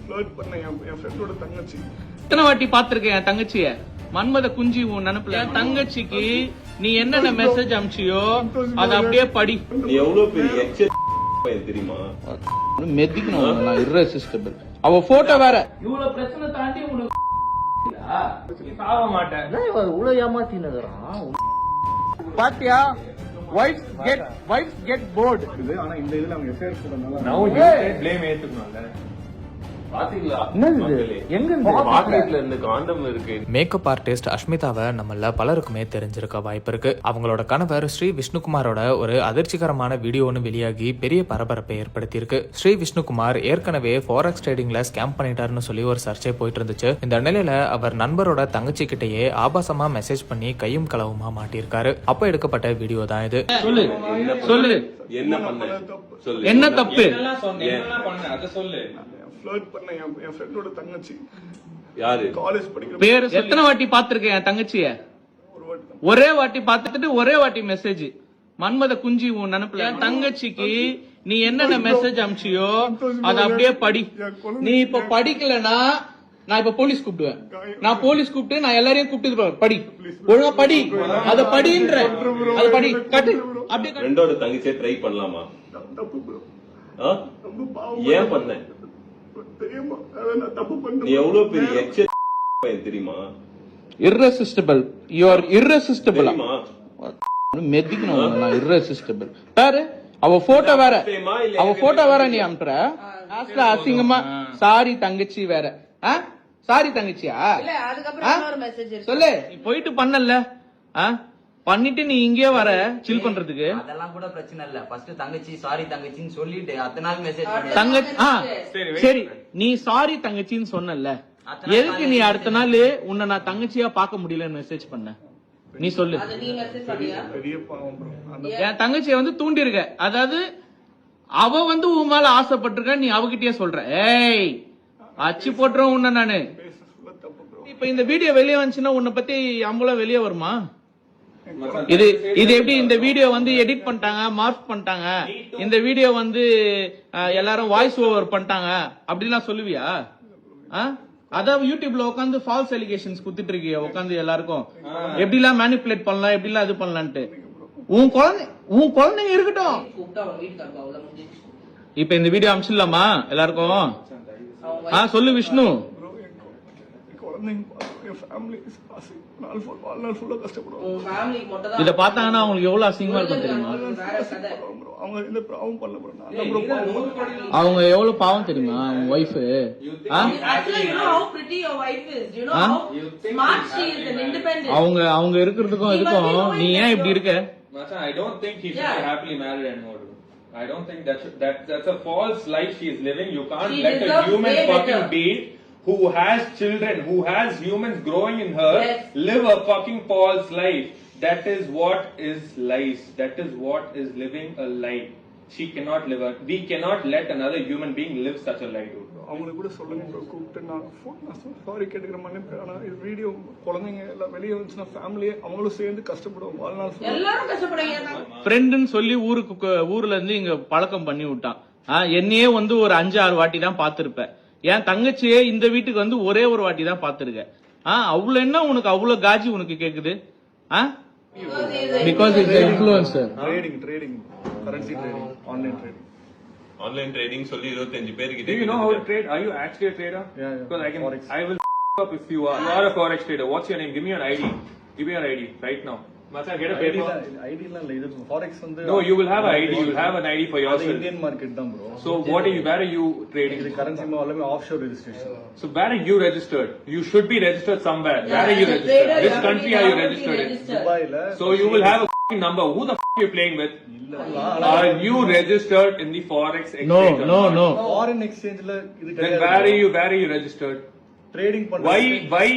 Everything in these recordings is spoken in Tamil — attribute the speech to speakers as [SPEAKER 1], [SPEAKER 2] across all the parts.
[SPEAKER 1] ஃப்ளர்ட் பண்ண என் ஃப்ரெண்டோட தங்கச்சி.
[SPEAKER 2] எத்தனை வாட்டி பாத்திருக்கேன் என் தங்கச்சிய? மன்மத குஞ்சி உன் நினைப்புல என் தங்கச்சிக்கு நீ என்னென்ன மெசேஜ் அனுப்பிச்சியோ அதை அப்படியே படி.
[SPEAKER 3] நீ எவ்வளவு பெரிய தெரியுமா?
[SPEAKER 2] மெதிக்கணும், irresistible. அவ போட்டோ வேற. இவ்வளவு பிரச்சனை தாண்டி உனக்கு சாவ மாட்டேன்.
[SPEAKER 4] இவ்வளவு ஏமாத்தினதுறான்
[SPEAKER 2] பாத்தியா? wives get bored.
[SPEAKER 1] ஆனா இந்த இதுல அவங்க எஃப்ஐஆர் போடுறதுனால
[SPEAKER 5] now you say blame ஏத்துக்கணும்ல.
[SPEAKER 3] பாத்தீங்களா?
[SPEAKER 6] மேக்கப் ஆர்டிஸ்ட் அஷ்மிதாவை நம்மள பலருக்குமே தெரிஞ்சிருக்க வாய்ப்பு இருக்கு. அவங்களோட கணவர் ஸ்ரீ விஷ்ணுகுமாரோட ஒரு அதிர்ச்சிகரமான வீடியோ ஒன்று வெளியாகி பெரிய பரபரப்பை ஏற்படுத்தி இருக்கு. ஸ்ரீ விஷ்ணுகுமார் ஏற்கனவே ஃபாரெக்ஸ் ட்ரேடிங்ல ஸ்கேம் பண்ணிட்டாருன்னு சொல்லி ஒரு சர்ச்சை போயிட்டு இருந்துச்சு. இந்த நிலையில அவர் நண்பரோட தங்கச்சி கிட்டேயே ஆபாசமா மெசேஜ் பண்ணி கையும் களவுமா மாட்டிருக்காரு. அப்ப எடுக்கப்பட்ட வீடியோ தான் இது.
[SPEAKER 2] சொல்லு என்ன தப்பு?
[SPEAKER 1] ஃப்ளர்ட் பண்ண என் ஃப்ரெண்டோட தங்கச்சி.
[SPEAKER 3] யாரு?
[SPEAKER 1] காலேஜ் படிக்கிற
[SPEAKER 2] பேரு எத்தனை வாட்டி பாத்திருக்கேன் என் தங்கச்சிய? ஒரே வாட்டி பாத்துட்டு ஒரே வாட்டி மெசேஜ். மன்மத குஞ்சி உன் நினைப்புல என் தங்கச்சிக்கு நீ என்னென்ன மெசேஜ் அனுப்பிச்சியோ அதை அப்படியே படி. நீ இப்ப படிக்கலனா நான் இப்ப போலீஸ் கூப்பிடுவேன். நான் போலீஸ் கூப்பிட்டு நான் எல்லாரையும் கூப்பிட்டு படி, ஒழுங்கா படி, அத படின்ற அத படி கட்டு. அப்படியே
[SPEAKER 3] ஃப்ரெண்டோட தங்கச்சியை ட்ரை பண்ணலாமா?
[SPEAKER 1] தப்பு ப்ரோ.
[SPEAKER 3] ஏன் பண்ண?
[SPEAKER 1] தெரியுமா? நான் தப்பு பண்ணேன்.
[SPEAKER 3] நீ எவ்வளவு பெரிய தெரியுமா?
[SPEAKER 2] irresistible. you are irresistible. மெதிக்கணும், irresistible. பாரு அவ போட்டோ வேற. அவ போட்டோ வேற நீ அனுப்புற. லாஸ்ட்ல அசிங்கமா சாரி தங்கச்சி வேற. சாரி தங்கச்சியா? சொல்லு. நீ போயிட்டு பண்ணல, பண்ணிட்டு நீ இங்கே வர சில் பண்றதுக்கு.
[SPEAKER 4] அதெல்லாம் கூட பிரச்சனை இல்ல. ஃபர்ஸ்ட் தங்கச்சி சாரி தங்கச்சின்னு சொல்லிட்டு அத்தனை நாள் மெசேஜ்
[SPEAKER 2] தங்கச்சி சரி நீ சாரி தங்கச்சின்னு சொன்னல, எதுக்கு நீ அடுத்த நாள் உன்னை நான் தங்கச்சியா பார்க்க முடியலன்னு மெசேஜ் பண்ண? நீ சொல்லு.
[SPEAKER 1] பெரிய பாவம் ப்ரோ.
[SPEAKER 2] என் தங்கச்சிய வந்து தூண்டி இருக்க, அதாவது அவ வந்து உன் மேல ஆசைப்பட்டிருக்க, நீ அவகிட்டயே சொல்ற. ஏய் அச்சு போட்டுறோம் உன்ன நானு. இப்ப இந்த வீடியோ வெளியே வந்துச்சுன்னா உன்னை பத்தி அம்பலம் வெளியே வருமா? இது எப்படி இந்த வீடியோ வந்து எடிட் பண்ணிட்டாங்க, மார்க் பண்ணிட்டாங்க, இந்த வீடியோ வந்து எல்லாரும் வாய்ஸ் ஓவர் பண்ணிட்டாங்க அப்படிலாம் சொல்லுவியா? அதான் யூடியூப்ல உட்காந்து ஃபால்ஸ் எலிகேஷன்ஸ் குடுத்துட்டு இருக்கிய உட்காந்து எல்லாருக்கும் எப்படிலாம் மேனிபுலேட் பண்ணலாம், எப்படிலாம் இது பண்ணலான்ட்டு. உன் குழந்தைங்க இருக்கட்டும். இப்ப இந்த வீடியோ அனுப்பிச்சிடலாமா எல்லாருக்கும்? சொல்லு விஷ்ணு. இத பார்த்தாங்கன்னா அவங்களுக்கு எவ்வளவு அசிங்கமா இருக்கும் தெரியுமா? அவங்க எவ்வளவு பாவம் தெரியுமா அவங்க ஒய்ஃப்? அவங்க இருக்கிறதுக்கும் இதுக்கும் நீ ஏன் இப்படி இருக்க?
[SPEAKER 5] I don't think he should be happily married anymore. I don't think that's a false life she is living. You can't let a human fucking being who has children, who has humans growing in her, live a fucking false life. That is what is lies. That is what is living a lie. She cannot live we cannot let another human being live such a lie.
[SPEAKER 1] அவங்களுக்கு கூட சொல்லுங்க ப்ரோ, கூப்பிட்டு நான் சாரி கேட்டுக்கிற மன்னிப்பு. ஆனா இது வீடியோ குழந்தைங்க எல்லாம் வெளியே வந்துச்சுன்னா ஃபேமிலியே அவங்களும் சேர்ந்து கஷ்டப்படுவோம். வாழ்நாள் எல்லாரும் கஷ்டப்படுவாங்க.
[SPEAKER 2] ஃப்ரெண்டுன்னு சொல்லி ஊர்ல இருந்து இங்க பழக்கம் பண்ணி விட்டான். என்னையே வந்து ஒரு 5-6 வாட்டி தான் பாத்திருப்பேன். என் தங்கச்சியே இந்த வீட்டுக்கு வந்து ஒரே ஒரு வாட்டி தான் பாத்துருக்க. அவ்வளவு என்ன உனக்கு அவ்வளவு காஜி உனக்கு கேக்குது? Because it's influencer.
[SPEAKER 1] Trading currency trading,
[SPEAKER 3] online trading சொல்லி 25 பேர் கிட்ட.
[SPEAKER 5] Do you know how to trade? Are you actually a trader?
[SPEAKER 1] Yeah.
[SPEAKER 5] Because I will up if you are. You are a forex trader. What's your name? Give me your ID. Give me your ID right now. Macha, get a paper.
[SPEAKER 1] ID இல்ல இது forex வந்து.
[SPEAKER 5] No, you will have an ID. You will have an ID for yourself.
[SPEAKER 1] Indian market தான் bro.
[SPEAKER 5] So where are you trading?
[SPEAKER 1] இது currency எல்லாமே offshore registration.
[SPEAKER 5] So where are you registered? You should be registered somewhere. Where are you registered? Which country are you registered in?
[SPEAKER 1] Dubai la.
[SPEAKER 5] So you will have a number. Who the are you playing with? Are you registered in the forex exchange?
[SPEAKER 2] No.
[SPEAKER 1] Foreign exchange la இது
[SPEAKER 5] Then where are you registered?
[SPEAKER 1] Trading பண்ற.
[SPEAKER 5] Why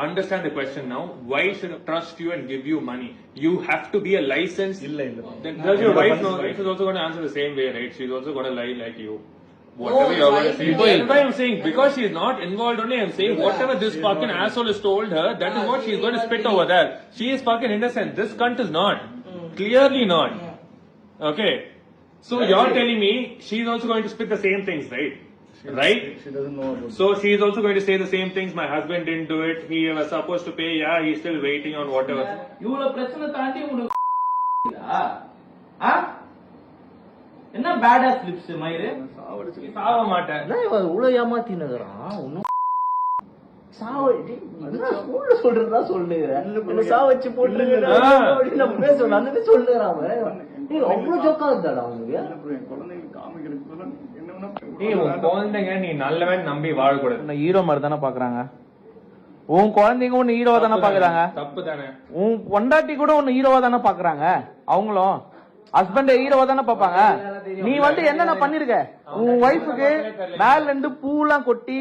[SPEAKER 5] understand the question now? Why should I trust you and give you money? You have to be a licensed.
[SPEAKER 1] இல்ல.
[SPEAKER 5] Then does your wife know? Wife is also going to answer the same way, right? She's also going to lie like you. Whatever you're going to say. That's why I'm saying, because she's not involved only, I'm saying whatever this fucking asshole has told her, that is what she's going to spit over there. She is fucking innocent. This cunt is not. Clearly not. Okay. So you're telling me she's also going to spit the same things, right? right?
[SPEAKER 1] She doesn't know about
[SPEAKER 5] So she is also going to say the same things. My husband didn't do it. He was supposed to pay. Yeah, he's still waiting on whatever.
[SPEAKER 2] இவ்வளவு பிரச்சனை தாண்டி உனக்கு என்ன பேடா ஸ்லிப்ஸ் மயிறு
[SPEAKER 1] சாவடிச்சு
[SPEAKER 5] சாவ மாட்டேன்.
[SPEAKER 4] இவ்வளவு ஏமாத்தினுக்குறான் ஒன்னும் ஸ்கூல்ல சொல்றதா சொல்லுங்க சாவச்சு போட்டு சொல்லுறான் அவ்வளவு ஜோக்கா இருந்தாடா அவனுக்கு
[SPEAKER 1] என் குழந்தைங்களுக்கு காமிக்கிறதுக்கு என்ன
[SPEAKER 5] ஏய், உன் குழந்தைங்க நீ நல்லவன் நம்பி வாழக்கூடாது.
[SPEAKER 2] ஹீரோ மாதிரி தானே பாக்குறாங்க. உன் குழந்தைங்க ஒன்னு ஹீரோவா தானே பாக்குறாங்க.
[SPEAKER 5] தப்பு தானே.
[SPEAKER 2] உன் பொண்டாட்டி கூட ஒன்னு ஹீரோவா தானே பாக்குறாங்க. அவங்களும் ஹஸ்பண்ட ஹீரோவா தானே பாப்பாங்க. நீ வந்து என்னென்ன பண்ணிருக்க உன் ஒய்ஃபுக்கு மேல இருந்து பூலாம் கொட்டி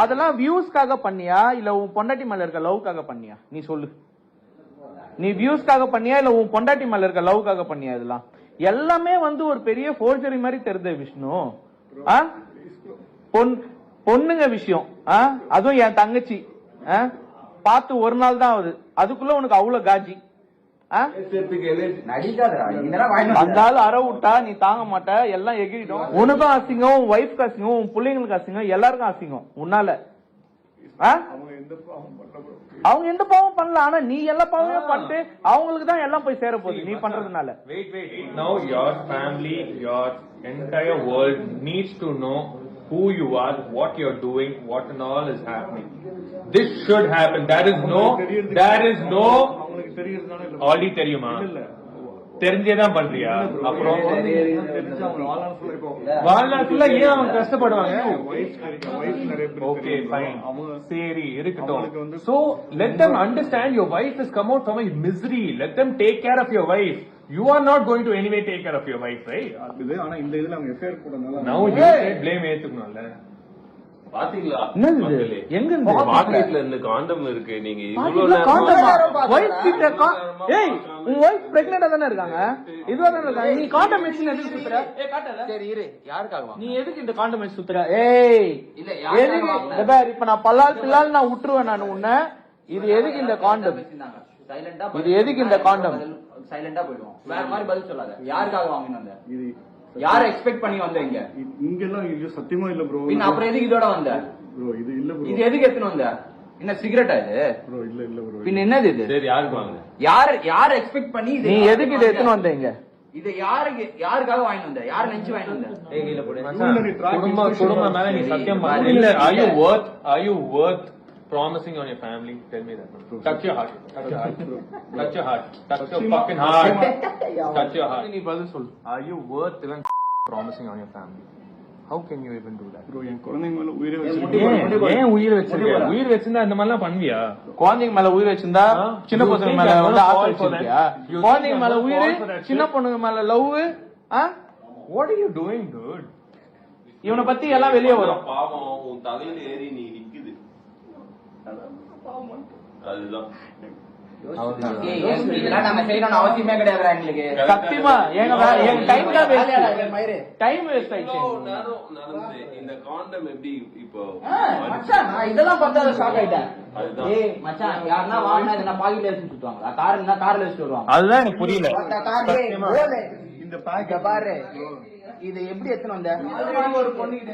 [SPEAKER 2] அதெல்லாம் வியூஸ்க்காக பண்ணியா இல்ல உன் பொண்டாட்டி மேல இருக்க லவ்க்காக பண்ணியா? நீ சொல்லு. நீ வியூஸ்க்காக பண்ணியா இல்ல உன் பொண்டாட்டி மேல இருக்க லவ்க்காக பண்ணியா? இதெல்லாம் எல்லாமே வந்து ஒரு பெரிய ஃபோர்ஜரி மாதிரி தெரியுது விஷ்ணு. பொண்ணுங்க விஷயம், அதுவும் என் தங்கச்சி பார்த்து ஒரு நாள் தான் ஆகுது, அதுக்குள்ள உனக்கு அவ்வளவு காஜி. வந்தாலும் அற விட்டா நீ தாங்க மாட்ட, எல்லாம் எகிரிடும். உனக்கும் அசிங்கம், உன் ஒய்ஃப்க்கு அசிங்கம், உன் பிள்ளைங்களுக்கு அசிங்கம், எல்லாருக்கும் அசிங்கம் உன்னால. அவங்க எந்த பாவம் பண்ணல, ஆனா நீ எல்லா பாவமும் பண்ணிட்டு அவங்களுக்கு தான் எல்லாம் போய் சேர போகுது நீ பண்றதுனால.
[SPEAKER 5] Wait. Now your family, your entire world needs to know who you are, what you're doing, what and all is happening. This should happen. There is no
[SPEAKER 1] அவங்களுக்கு தெரியறதுனால
[SPEAKER 5] already தெரியுமா? தெரிஞ்சேதான் பண்றியா? அப்புறம் வாழ்நாளுக்குள்ள ஏன் அவங்க கஷ்டப்படுவாங்க? ஓகே ஃபைன், சரி இருக்கட்டும். So let them understand your wife has come out from a misery. Let them take care of your wife. You are not going to anyway take care of your wife, right?
[SPEAKER 1] ஆனா இந்த இதுல அவங்க எஃபேர் போடுறதுனால
[SPEAKER 5] Now you say blame ஏத்துக்கணும்ல.
[SPEAKER 3] பாத்தீங்களா
[SPEAKER 2] எங்க இருந்து
[SPEAKER 3] மார்க்கெட்ல இருந்து காண்டம் இருக்கு. நீங்க இவ்வளவு
[SPEAKER 2] உன் ஒய்ஃப் பிரெக்னெண்டா தானே இருக்காங்க, இதுவா தானே இருக்காங்க. நீ காண்டம் வச்சு எதுக்கு சுத்துற?
[SPEAKER 4] சரி இரு, யாருக்காக
[SPEAKER 2] நீ எதுக்கு இந்த காண்டம் வச்சு சுத்துற? ஏய்
[SPEAKER 4] இல்ல
[SPEAKER 2] எதுக்கு பாரு, இப்ப நான் பல்லால் பில்லால் நான் விட்டுருவேன் நான் உன்ன. இது எதுக்கு இந்த காண்டம்?
[SPEAKER 4] சைலண்டா
[SPEAKER 2] இது எதுக்கு இந்த காண்டம்?
[SPEAKER 4] சைலண்டா போயிடுவோம், வேற மாதிரி பதில் சொல்லாத. யாருக்காக வாங்கினு வந்த? யார எக்ஸ்பெக்ட் பண்ணி வந்த?
[SPEAKER 1] இங்க எல்லாம் இது சத்தியமா இல்ல ப்ரோ.
[SPEAKER 4] பின்ன அப்புறம் எதுக்கு இதோட வந்த
[SPEAKER 1] ப்ரோ? இது இல்ல ப்ரோ.
[SPEAKER 4] இது எதுக்கு எடுத்துன்னு வந்த? என்ன சிகரெட்டா இது
[SPEAKER 1] ப்ரோ? இல்ல ப்ரோ.
[SPEAKER 4] பின்ன என்னது இது?
[SPEAKER 3] சரி யாருக்கு வாங்க?
[SPEAKER 4] யார எக்ஸ்பெக்ட் பண்ணி
[SPEAKER 2] நீ எதுக்கு இதை எடுத்துன்னு வந்த? இங்க
[SPEAKER 4] இது யாருக்காக வாங்கிட்டு வந்த? யார நினைச்சு வாங்கிட்டு வந்த?
[SPEAKER 5] குடும்பம் மேல நீ சத்தியம் பண்ண இல்ல. Are you worth promising on your family? Tell me that. Touch your heart. Touch your heart. Touch your heart. Touch your fucking heart. Touch your heart.
[SPEAKER 2] நீ பதில் சொல்லு.
[SPEAKER 5] Are you worth even promising on your family? How can you even do that?
[SPEAKER 1] Bro என் குழந்தைங்க மேல உயிரை வச்சிருக்கேன்.
[SPEAKER 5] ஏன் உயிர் வச்சிருக்க? உயிர் வச்சிருந்தா இந்த மாதிரிலாம் பண்ணுவியா?
[SPEAKER 2] குழந்தைங்க மேல உயிர் வச்சிருந்தா சின்ன பசங்க மேல வந்து ஆசை வச்சிருக்கியா? குழந்தைங்க மேல உயிர், சின்ன பொண்ணுங்க மேல love.
[SPEAKER 5] What are you doing, dude?
[SPEAKER 2] இவனை பத்தி எல்லாம் வெளியே வரும்.
[SPEAKER 3] பாவம் உன் தலையில ஏறி நீ நிக்குது. அதுதான்
[SPEAKER 4] நம்ம செய்யணும் அவசியமே கிடையாது எங்களுக்கு.
[SPEAKER 2] சத்தியமா எங்க டைம் தான் டைம் வேஸ்ட் ஆயிடுச்சு.
[SPEAKER 3] நடந்து இந்த காண்டம் எப்படி இப்போ
[SPEAKER 4] மச்சான் நான் இதெல்லாம் பார்த்தா ஷாக் ஆயிட்டேன். ஏய் மச்சான், யாருன்னா வாங்கினா இதை பாக்கெட்ல வச்சு சுத்துவாங்களா? கார்ல வச்சுட்டு வருவாங்க.
[SPEAKER 2] அதுதான் எனக்கு புரியல.
[SPEAKER 1] இந்த பேக்
[SPEAKER 4] பாரு, இது எப்படி எத்தனை வந்த? ஒரு பொண்ணுகிட்ட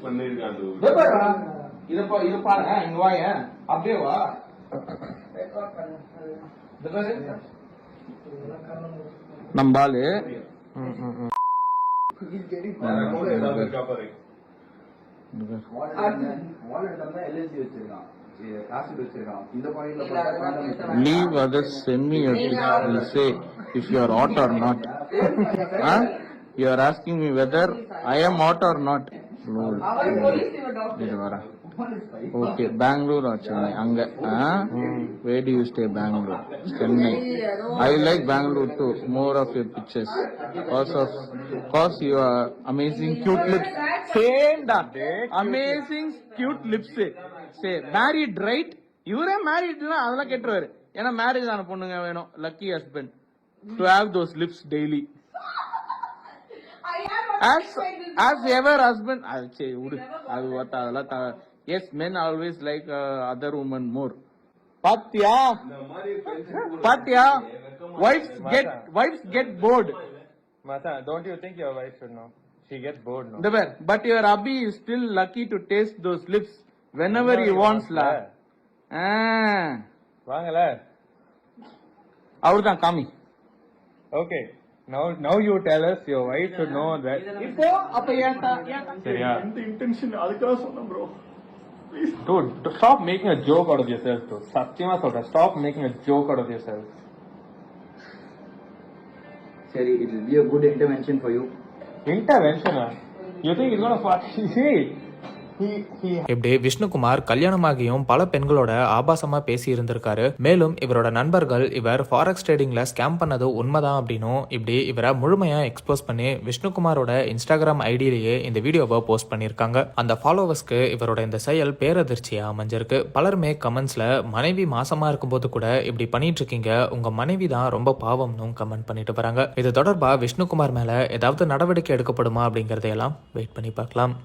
[SPEAKER 3] பண்ணிருக்காங்க.
[SPEAKER 2] இது பாருங்க, இங்க வாங்க, அப்படியே வா. நம்பாலு leave others, send me your pics, will say if you are hot or not. You are asking me whether I am hot or not. Okay, Bangalore or Chennai? Anga. Where do you stay? Bangalore, Chennai. I like Bangalore too. More of your pictures. Cause you are amazing cute lips. Same da. Amazing cute lips. Say married right? You're married na adala ketruvaru. Ena marriage ana ponnunga venum. Lucky husband to have those lips daily. As ever husband, I'll say adu vatadala. Yes, men always like other women more. Patya, wives get bored.
[SPEAKER 5] Mata, don't you think your wife should know? She gets bored now.
[SPEAKER 2] இந்த பேர் but your Abhi is still lucky to taste those lips whenever you wants லா.
[SPEAKER 5] வாங்கல.
[SPEAKER 2] அவர்தான் காமி.
[SPEAKER 5] Okay. Now you tell us, your wife should know that.
[SPEAKER 2] இப்போ அப்ப ஏன்டா
[SPEAKER 5] சரியா?
[SPEAKER 1] எந்த இன்டென்ஷன் அதுக்காக சொன்னேன் bro.
[SPEAKER 5] Dude, stop making a joke out of yourself, dude. Satyama சொல்றேன், stop making a joke out of yourself.
[SPEAKER 4] சரி, it will be a good intervention for you.
[SPEAKER 5] Intervention? You think he's gonna fuck? See,
[SPEAKER 6] இப்படி விஷ்ணுகுமார் கல்யாணமாகியும் பல பெண்களோட ஆபாசமா பேசி இருந்திருக்காரு. மேலும் இவரோட நண்பர்கள் இவர் ஃபாரெக்ஸ் ட்ரேடிங்ல ஸ்கேம் பண்ணது உண்மைதான் அப்படின்னும் இப்படி இவரை முழுமையா எக்ஸ்போஸ் பண்ணி விஷ்ணுகுமாரோட இன்ஸ்டாகிராம் ஐடியிலேயே இந்த வீடியோவை போஸ்ட் பண்ணிருக்காங்க. அந்த ஃபாலோவர்ஸ்க்கு இவரோட இந்த செயல் பேரதிர்ச்சியா அமைஞ்சிருக்கு. பலருமே கமெண்ட்ஸ்ல மனைவி மாசமா இருக்கும்போது கூட இப்படி பண்ணிட்டு இருக்கீங்க, உங்க மனைவி தான் ரொம்ப பாவம்னு கமெண்ட் பண்ணிட்டு வராங்க. இது தொடர்பா விஷ்ணுகுமார் மேல ஏதாவது நடவடிக்கை எடுக்கப்படுமா அப்படிங்கறதையெல்லாம் வெயிட் பண்ணி பார்க்கலாம்.